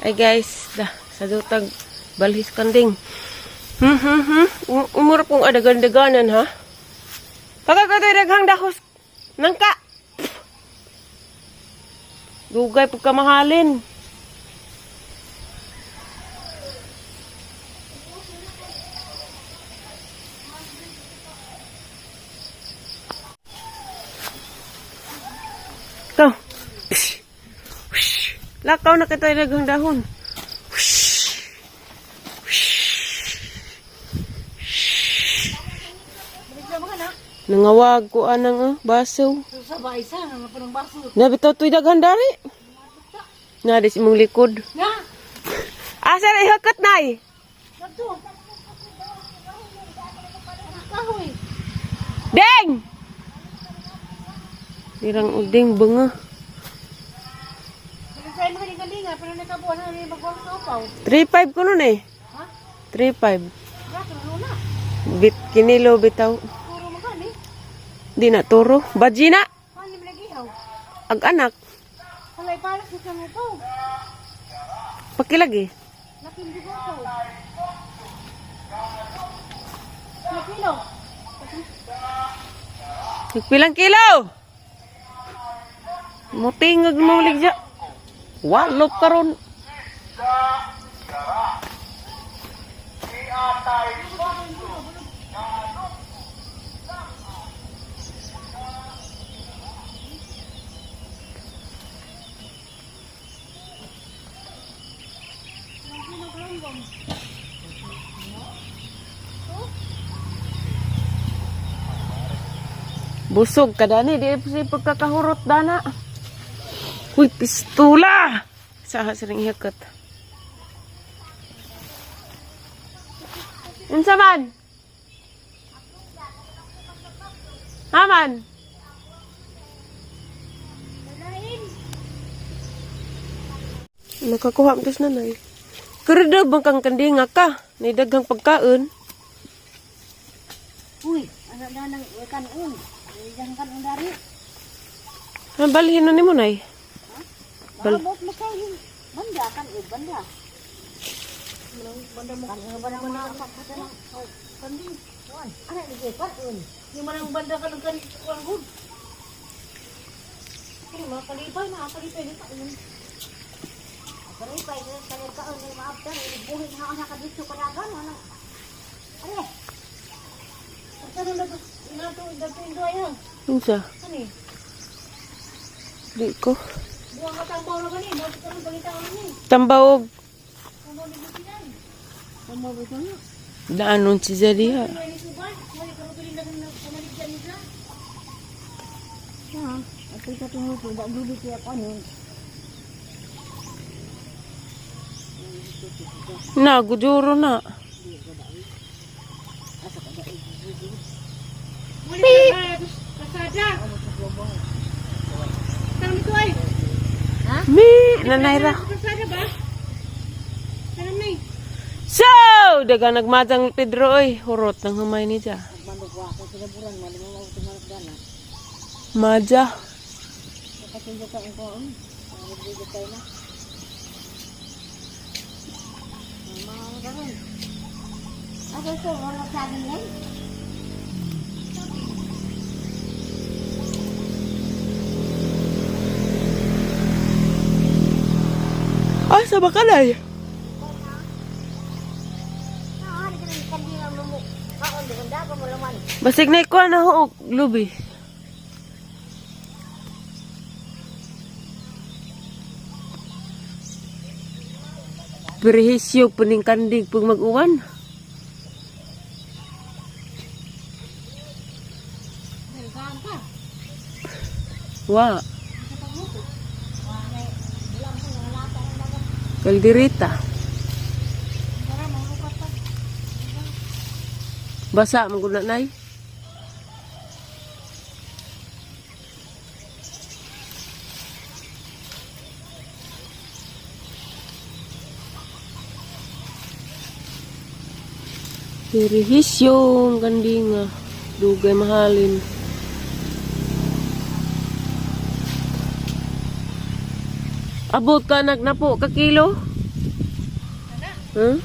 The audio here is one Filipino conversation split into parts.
Ay guys, sa dutag balhis kanding. Umura pong adagan-daganan ha. Pagkakatoy daghang dakos nangka. Dugay pagkamahalin. Ito. Lakaw na kita ilagang dahon. Nangawag ko anang baso. Sa baisa, nga po ng baso. Nabitaw to'y daghan dari. Nadi si mong likod. Nga! Asa na ihakot na eh. Nagto! Kahoy! Deng! Dirang uding bunga. Nagkain mo kaling-kalinga, pero nakabuhan na rin magwang sa upaw. 3.5 ko nun eh. Ha? 3.5. Gato, luna. Kinilo bitaw. Puro magani. Di na turo. Badji na. Paano mo nagihaw? Ag anak. Halay palas sa upaw. Pakilagi. Nakindi ko upaw. Nakilo. Nagpilang kilo. Mutingag mo ulig dyan. Walop karon. Busog ka dani, di si pagkakahurot dana. Uy, pistula! Saha sering hikot. Unsa man? Haman? Nakakuha mo tos nanay. Kereda bang kang kandinga ka? Ni daghang pagkaon. Uy, anak na nang ikan un. Ikan kan dari. Balhin na ni mo nay. Balbot mo kayo. Banda kan banda. Banda mo kan banda mo na ka na. Kandi. Wan, ana ni ikan un. Ni manang banda kan kan good. Kini makalipay na kalipay ni ta un. Kalipay ni kanil ka un ni maaptan ni buhin ha ana ka dito kalagan ana. Are. Ano na to dapin do ayo. Unsa? Ani. Di ko. Buang katambaw na gani, mo karon pangitaon ni. Tambawog. Tambaw ni bikinan. Tambaw bisan na. Daanon si Zadia. Ni suban, mo karon tuloy na pamaligyan nila. Ha, ato sa tungod ko ba dili siya kanon. Na, guduro na. Kasada. Karon to ay. Ha? Mi, nanayra. Kasada ba? Karon ni. So, daga nagmadang Pedro oy, hurot ng humay ni ja. Mandog wa ko sa buran mo mo tumanak dana. Maja. Kasunod ka ko. Nagdito tayo na. Mama karon. Ako so wala sa akin yan. Ah, sa bakalay. Basig na ikuha na ho, lubi. Perhisyo puning kandig pag mag-uwan. Wa. Kaldirita. Basa maguna nay. Perhisyo kandinga. Dugay mahalin. Abot ka nagnapo ka kilo? Hmm?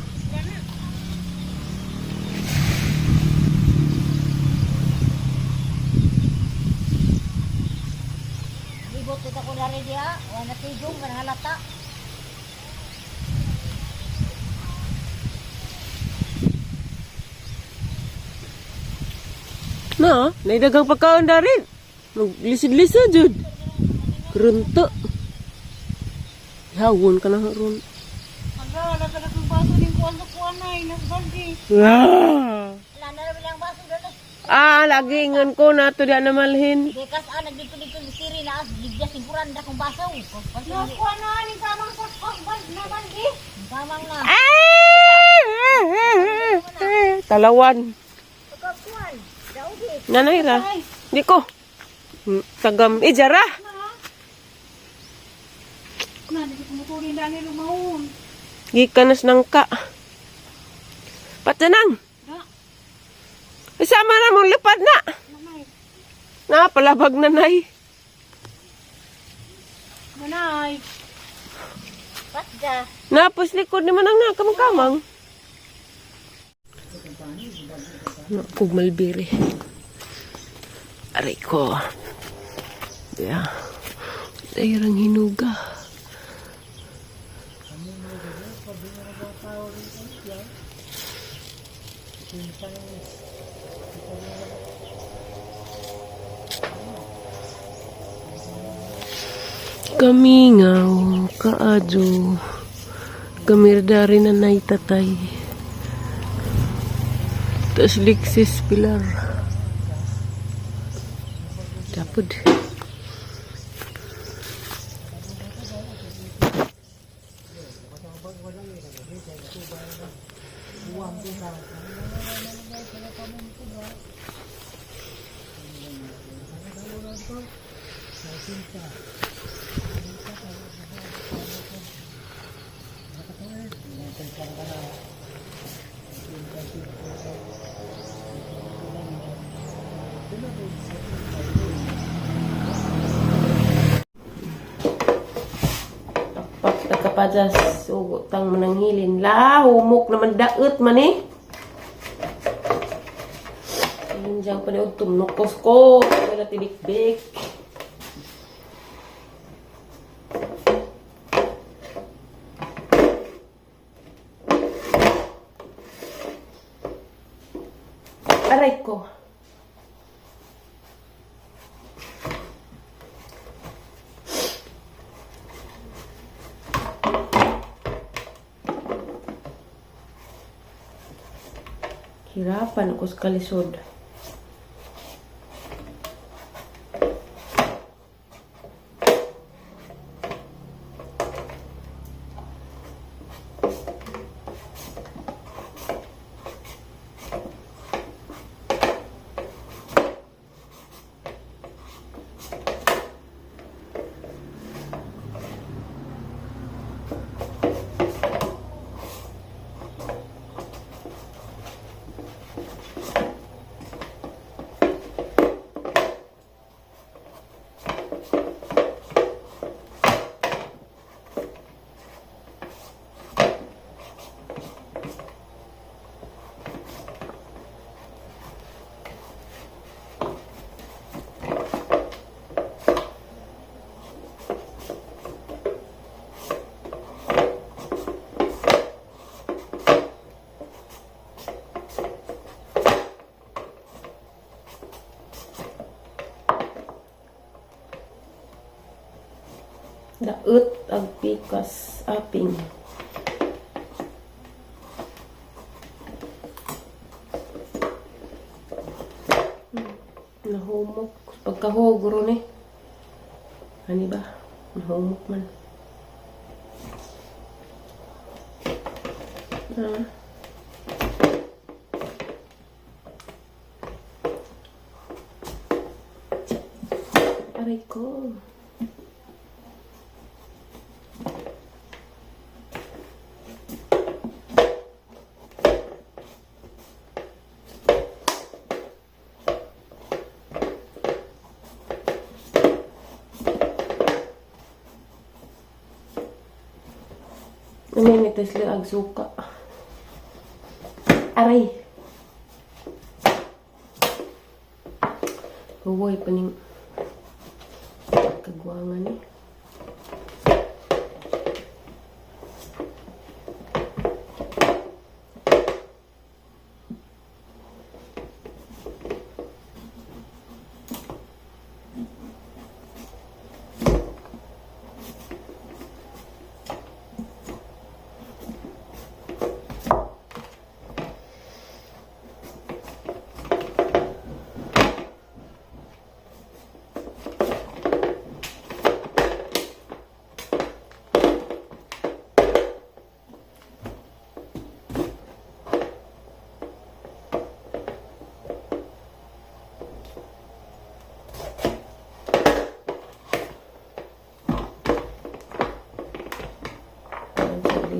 Libot kita ko na rin diya. Wala tigong, wala halata. Na, naidagang pagkaon darin. Maglisid-lisid jud. Grunto. Hawon ka na ron. Aga, wala ka na kong baso ng kuwan sa kuwan na. Nasbaldi. Ah! Wala na rin ang baso doon. Lagi ingon ko na to di na malhin. Dekas nagdito-dito ni Siri na digya siguran da kong baso. Kuwan na, ni tamang sa kuwan na baldi. Tamang na. Talawan. Pagkakuan. Daudi. Nanay ra. Di ko. Tagam. Jara. Na, di ko muturin na ni lumahon. Gikanas nang ka. Patanang. Na, Isama na mong lipad na. nanay. Palabag nanay. Manay. Patda. Napos likod ni manang na kamang-kamang. Kung malbiri. Aray ko. Yeah. Dairang hinuga. Kamingaw, kaadyo, kamirdari na naitatay. Tas liksis pilar. Tapod. Nakapadas utang mananghilin la humok naman daot man eh. Injang pa daw tumnokos ko wala tibik-bik. Aray ko. Hirapan ako sa kalisod. Daot ang pikas aping. Nahumok. Pagkahugro ni. Ano ba? Nahumok man. Aray ko. Namimitas lang ang suka. Aray. Huwag paning kagwangan eh.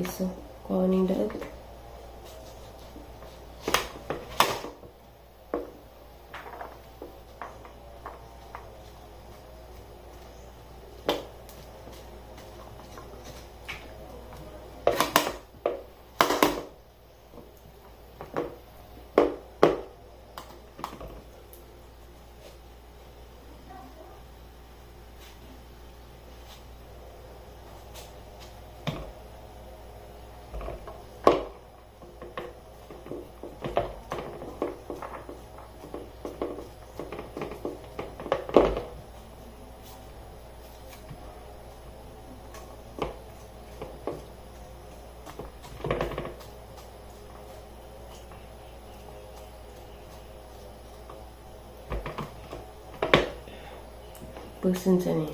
So, kuning daad. Person sa niya.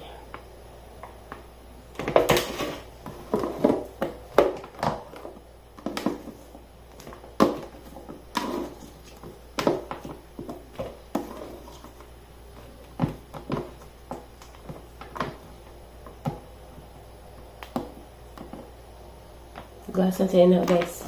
Gasan sa ina guys.